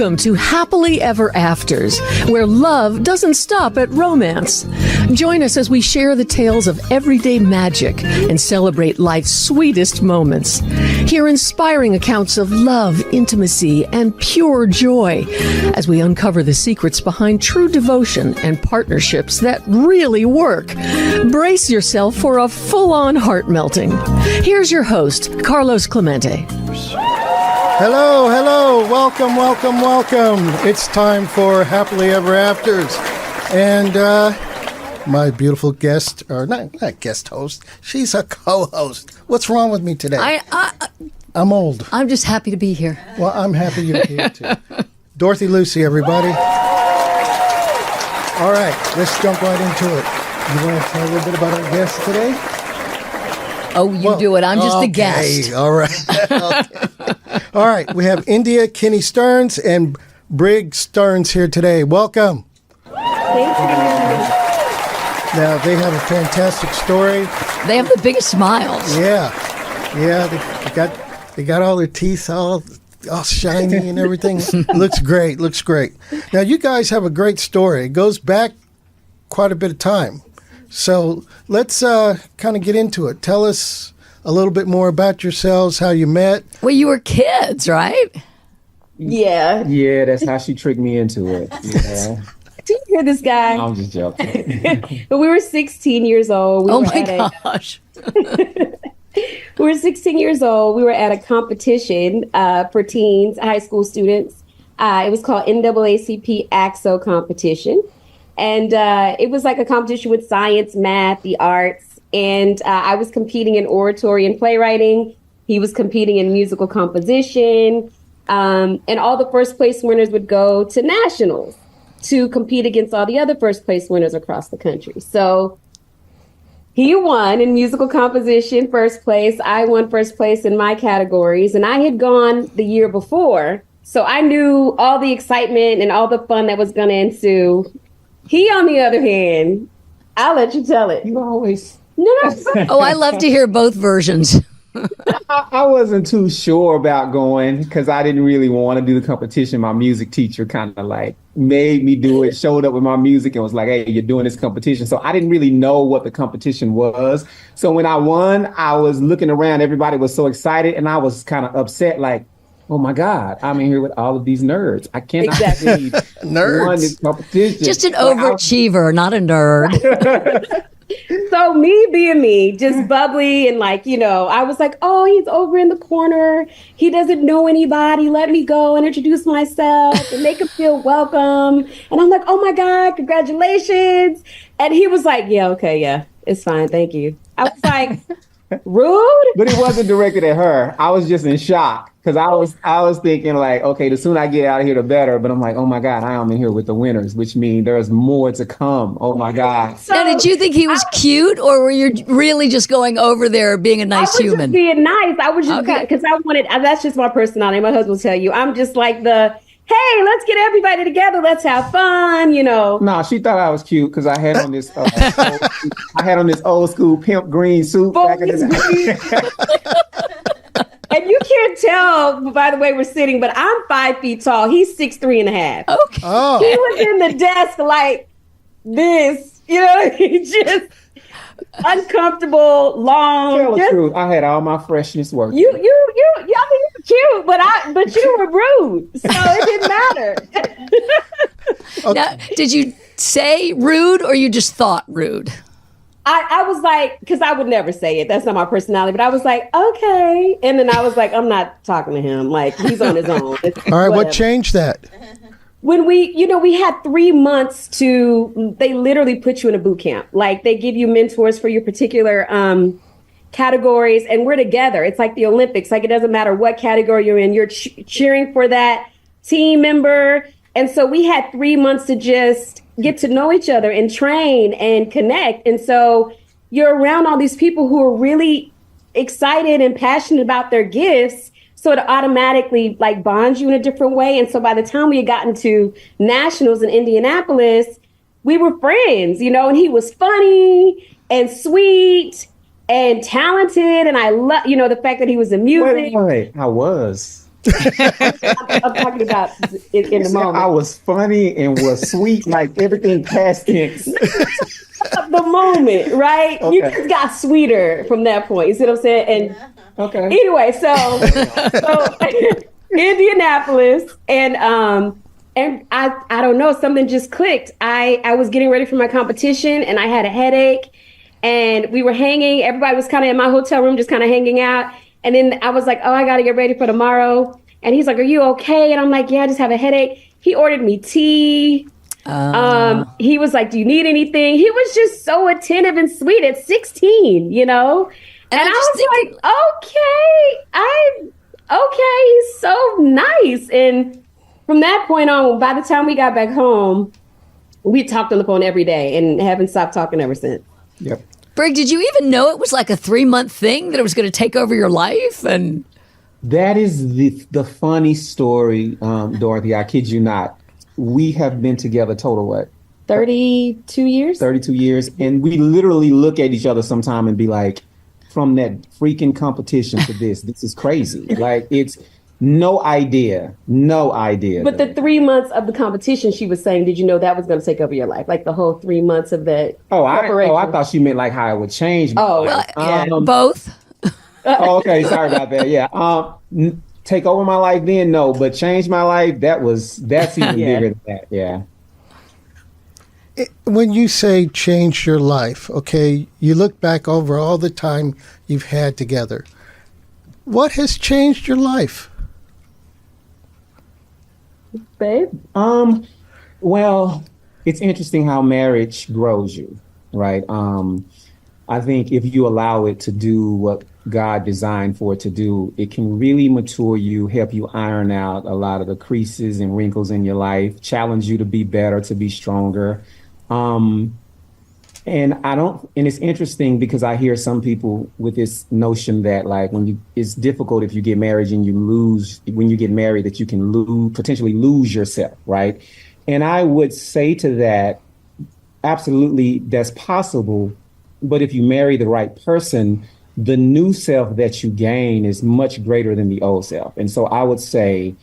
Welcome to Happily Ever Afters, where love doesn't stop at romance. Join us as we share the tales of everyday magic and celebrate life's sweetest moments. Hear inspiring accounts of love, intimacy, and pure joy as we uncover the secrets behind true devotion and partnerships that really work. Brace yourself for a full-on heart melting. Here's your host, Carlos Clemente. Hello, welcome. It's time for Happily Ever Afters. And my beautiful guest, or not guest host, she's a co-host. What's wrong with me today? I'm old. I'm just happy to be here. Well, I'm happy you're here too. Dorothy Lucy, everybody. All right, let's jump right into it. You want to tell a little bit about our guest today? Oh, you do it. I'm just the guest. All right. Okay. All right. We have Endyia Kenny Stearns and Brigg Stearns here today. Welcome. Thank you. Now, they have a fantastic story. They have the biggest smiles. Yeah. They got all their teeth all shiny and everything. Looks great. Now, you guys have a great story. It goes back quite a bit of time. So let's kind of get into it. Tell us a little bit more about yourselves, how you met. Well, you were kids, right? Yeah. Yeah, that's how she tricked me into it. Yeah. Do you hear this guy? I'm just joking. But we were 16 years old. Oh my gosh. We were 16 years old. We were at a competition for teens, high school students. It was called NAACP AXO competition. And it was like a competition with science, math, the arts. And I was competing in oratory and playwriting. He was competing in musical composition. And all the first place winners would go to nationals to compete against all the other first place winners across the country. So he won in musical composition, first place. I won first place in my categories. And I had gone the year before. So I knew all the excitement and all the fun that was going to ensue. He, on the other hand, I'll let you tell it. You always... No. Oh, I love to hear both versions. I wasn't too sure about going because I didn't really want to do the competition. My music teacher kind of like made me do it, showed up with my music and was like, hey, you're doing this competition. So I didn't really know what the competition was. So when I won, I was looking around. Everybody was so excited and I was kind of upset, like, oh my God, I'm in here with all of these nerds. I cannot believe nerds. Won this competition. Just an overachiever, not a nerd. So me being me, just bubbly and like, I was like, oh, he's over in the corner. He doesn't know anybody. Let me go and introduce myself and make him feel welcome. And I'm like, oh my God, congratulations. And he was like, yeah, okay, yeah, it's fine. Thank you. I was like, rude? But it wasn't directed at her. I was just in shock because I was thinking like, okay, the sooner I get out of here, the better. But I'm like, oh my God, I am in here with the winners, which means there's more to come. Oh my God. So, now, did you think he was cute or were you really just going over there being a nice human? I was just being nice. I was just because I wanted, that's just my personality. My husband will tell you, I'm just like hey, let's get everybody together. Let's have fun, No, she thought I was cute because I had on this old school pimp green suit back in the day. And you can't tell by the way we're sitting, but I'm 5 feet tall. He's 6'3.5". Okay. Oh. He was in the desk like this, just uncomfortable, long. Tell the truth. I had all my freshness working. I mean, you're cute, but you were rude, so it didn't matter. Okay. Now, did you say rude or you just thought rude? I was like, because I would never say it. That's not my personality. But I was like, okay. And then I was like, I'm not talking to him. Like, he's on his own. All right, what changed that? When we had 3 months they literally put you in a boot camp. Like, they give you mentors for your particular categories, and we're together. It's like the Olympics. Like, it doesn't matter what category you're in. You're cheering for that team member. And so we had 3 months to just get to know each other and train and connect. And so you're around all these people who are really excited and passionate about their gifts. So it automatically like bonds you in a different way. And so by the time we had gotten to nationals in Indianapolis, we were friends, and he was funny and sweet and talented. And I love, the fact that he was in music. Wait, I was. I'm talking about in the moment. I was funny and was sweet, like everything past tense. The moment, right? Okay. You just got sweeter from that point. You see what I'm saying? And Okay. anyway, so Indianapolis, and I don't know, something just clicked. I was getting ready for my competition, and I had a headache, and we were hanging. Everybody was kind of in my hotel room, just kind of hanging out. And then I was like, oh, I got to get ready for tomorrow. And he's like, are you okay? And I'm like, yeah, I just have a headache. He ordered me tea. He was like, do you need anything? He was just so attentive and sweet at 16, you know? And I was like, okay, he's so nice. And from that point on, by the time we got back home, we talked on the phone every day and haven't stopped talking ever since. Yep. Brigg, did you even know it was like a 3-month thing, that it was going to take over your life? And that is the funny story, Dorothy. I kid you not. We have been together total what? 32 years? 32 years. And we literally look at each other sometime and be like, from that freaking competition to this is crazy. Like, it's no idea. But the 3 months of the competition, she was saying, did you know that was going to take over your life? Like the whole 3 months of that preparation. I thought she meant like how it would change. both. Okay, sorry about that. Yeah. Take over my life then, no, but change my life, that's even bigger than that. Yeah. When you say change your life, okay, you look back over all the time you've had together. What has changed your life? Babe? Well, it's interesting how marriage grows you, right? I think if you allow it to do what God designed for it to do, it can really mature you, help you iron out a lot of the creases and wrinkles in your life, challenge you to be better, to be stronger. And it's interesting because I hear some people with this notion that like it's difficult if you get married and when you get married, that you can potentially lose yourself, right? And I would say to that, absolutely, that's possible. But if you marry the right person, the new self that you gain is much greater than the old self. And so I would say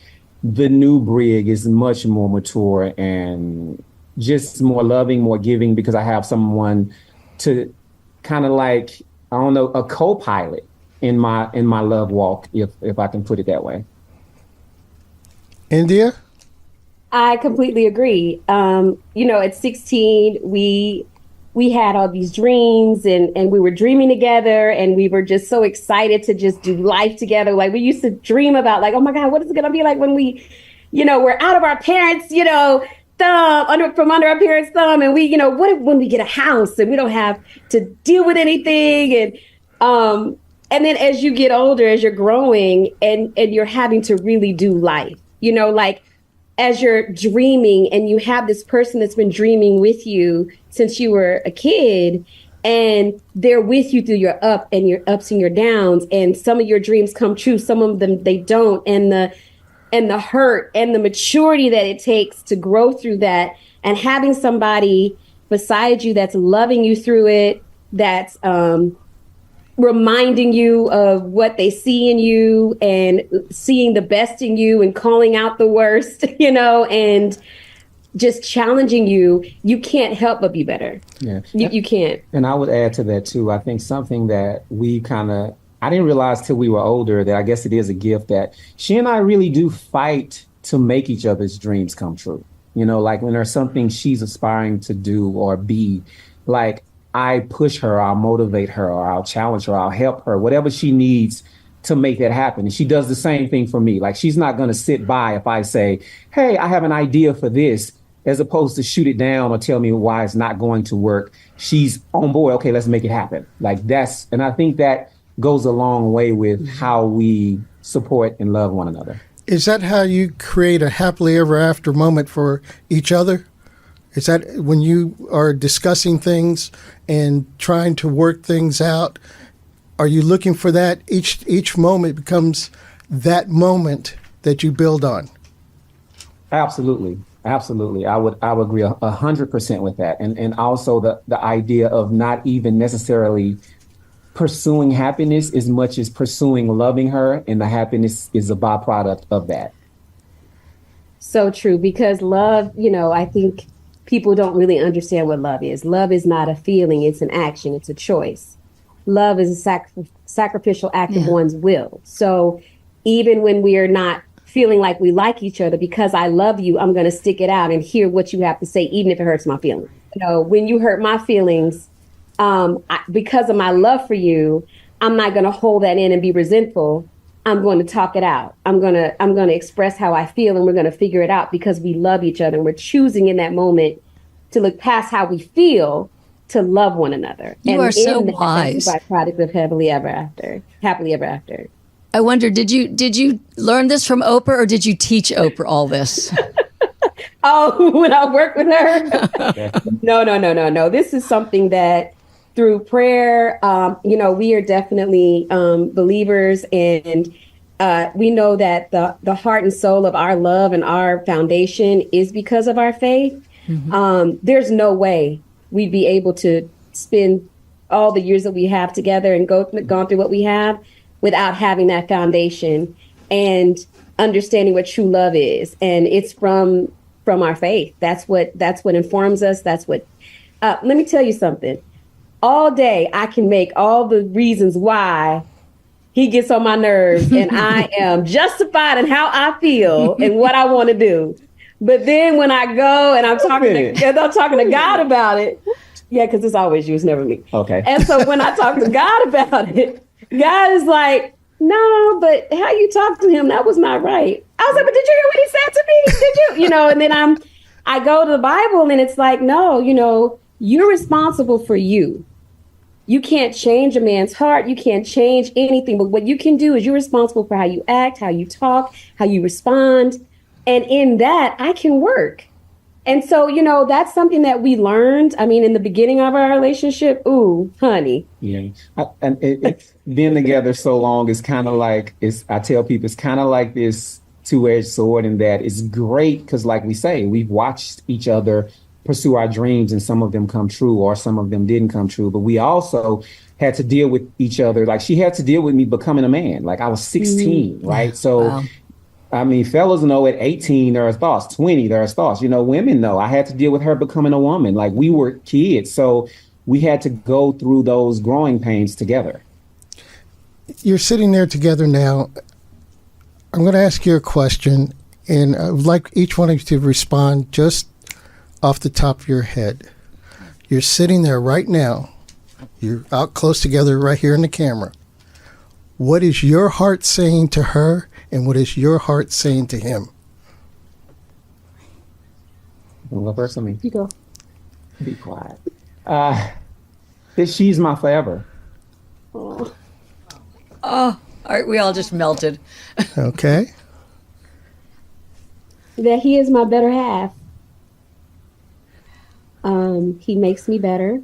the new Brigg is much more mature and just more loving, more giving, because I have someone to kind of like, I don't know, a co-pilot in my love walk, if I can put it that way. Endyia? I completely agree. At 16, we had all these dreams and we were dreaming together, and we were just so excited to just do life together. Like, we used to dream about like, oh my God, what is it going to be like when we, we're out of our parents, thumb, from under our parents' thumb, and we, what if when we get a house and we don't have to deal with anything? And then as you get older, as you're growing and you're having to really do life, like as you're dreaming and you have this person that's been dreaming with you since you were a kid, and they're with you through your ups and your downs, and some of your dreams come true, some of them they don't, and the hurt and the maturity that it takes to grow through that, and having somebody beside you that's loving you through it, that's reminding you of what they see in you and seeing the best in you and calling out the worst, and just challenging you, you can't help but be better. Yeah. You can't. And I would add to that too. I think something that I didn't realize till we were older, that I guess it is a gift, that she and I really do fight to make each other's dreams come true. Like when there's something she's aspiring to do or be, like I push her, I'll motivate her, or I'll challenge her, I'll help her, whatever she needs to make that happen. And she does the same thing for me. Like, she's not going to sit by if I say, hey, I have an idea for this, as opposed to shoot it down or tell me why it's not going to work. She's on board. Okay, let's make it happen. Like and I think that goes a long way with how we support and love one another. Is that how you create a happily ever after moment for each other? Is that when you are discussing things and trying to work things out, are you looking for that? Each moment becomes that moment that you build on. Absolutely. I would agree 100% with that. And also the idea of not even necessarily pursuing happiness as much as pursuing loving her, and the happiness is a byproduct of that. So true, because love, I think people don't really understand what love is. Love is not a feeling, it's an action, it's a choice. Love is a sacrificial act of one's will. So even when we are not feeling like we like each other, because I love you, I'm going to stick it out and hear what you have to say, even if it hurts my feelings. When you hurt my feelings, because of my love for you, I'm not going to hold that in and be resentful. I'm going to talk it out. I'm going to express how I feel, and we're going to figure it out because we love each other, and we're choosing in that moment to look past how we feel to love one another. You are so wise. That's the byproduct of happily ever after. Happily ever after. I wonder, did you learn this from Oprah, or did you teach Oprah all this? Oh, when I work with her? No. This is something that through prayer, we are definitely believers, and we know that the heart and soul of our love and our foundation is because of our faith. Mm-hmm. There's no way we'd be able to spend all the years that we have together and gone through what we have without having that foundation and understanding what true love is. And it's from our faith. That's what informs us. That's what, let me tell you something. All day I can make all the reasons why he gets on my nerves and I am justified in how I feel and what I want to do. But then when I go and I'm talking to God about it, because it's always you, it's never me. Okay. And so when I talk to God about it, God is like, no, but how you talk to him, that was not right. I was like, but did you hear what he said to me? Did you? And then I go to the Bible and it's like, no, you're responsible for you. You can't change a man's heart. You can't change anything. But what you can do is you're responsible for how you act, how you talk, how you respond. And in that, I can work. And so, that's something that we learned. I mean, in the beginning of our relationship, ooh, honey. Yeah. And it's been together so long, it's kind of like, I tell people, it's kind of like this two-edged sword, in that it's great because, like we say, we've watched each other pursue our dreams, and some of them come true or some of them didn't come true. But we also had to deal with each other. Like, she had to deal with me becoming a man. Like, I was 16, right? So, wow. I mean, fellas know at 18, there are thoughts, 20, there are thoughts. Women know. I had to deal with her becoming a woman. Like, we were kids. So we had to go through those growing pains together. You're sitting there together now. I'm going to ask you a question, and I would like each one of you to respond just off the top of your head. You're sitting there right now. You're out close together right here in the camera. What is your heart saying to her, and what is your heart saying to him? Well, first, let me you go. Be quiet. That she's my forever. Oh, all right, we all just melted. Okay. That he is my better half. He makes me better.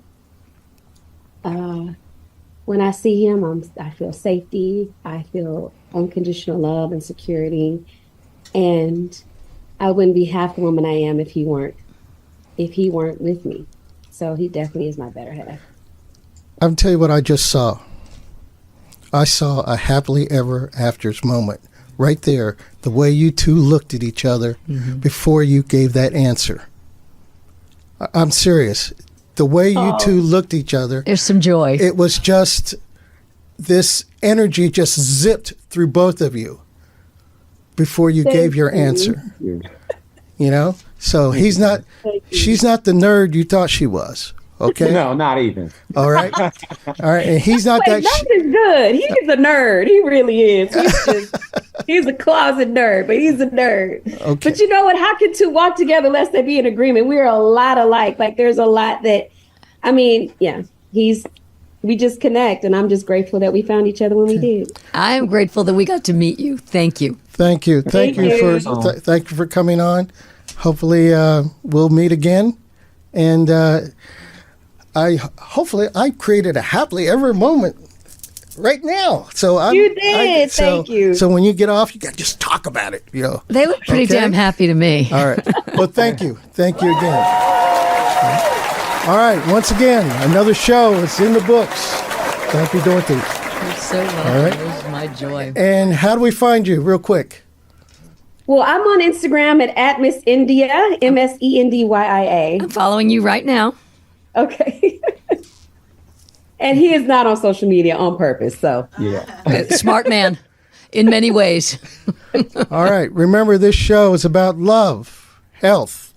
When I see him, I feel safety. I feel unconditional love and security. And I wouldn't be half the woman I am if he weren't with me. So he definitely is my better half. I'll tell you what I just saw. I saw a happily ever afters moment right there, the way you two looked at each other before you gave that answer. I'm serious. The way you two looked at each other. There's some joy. It was just, this energy just zipped through both of you before you gave your answer. So she's not the nerd you thought she was. Okay. No, not even. All right. And he's not that. That is good. He's a nerd. He really is. He's a closet nerd, but he's a nerd. Okay. But you know what? How can two walk together unless they be in agreement? We're a lot alike. Like, there's a lot that, we just connect, and I'm just grateful that we found each other when we did. I'm grateful that we got to meet you. Thank you. Thank you for coming on. Hopefully we'll meet again, and I created a happily ever moment right now. So you did. Thank you. So when you get off, you got to just talk about it. They look pretty damn happy to me. All right. Well, thank you again. All right. Once again, another show is in the books. Don't be Dorothy. You're so welcome. All right. It was my joy. And how do we find you, real quick? Well, I'm on Instagram at Miss Endyia, Msendyia. I'm following you right now. Okay. And he is not on social media on purpose, so. Yeah. Smart man in many ways. All right. Remember, this show is about love, health,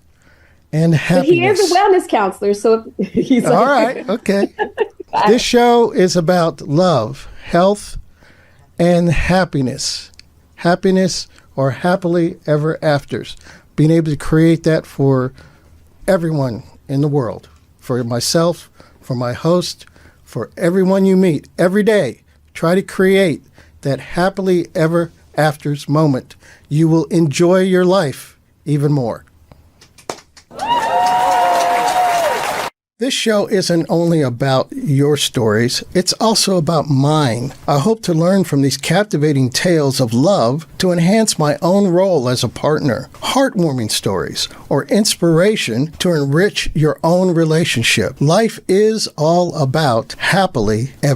and But happiness. he is a wellness counselor, so he's All right. Okay. This show is about love, health, and happiness. Happiness or happily ever afters. Being able to create that for everyone in the world. For myself, for my host, for everyone you meet every day. Try to create that happily ever afters moment. You will enjoy your life even more. This show isn't only about your stories, it's also about mine. I hope to learn from these captivating tales of love to enhance my own role as a partner, heartwarming stories, or inspiration to enrich your own relationship. Life is all about happily ever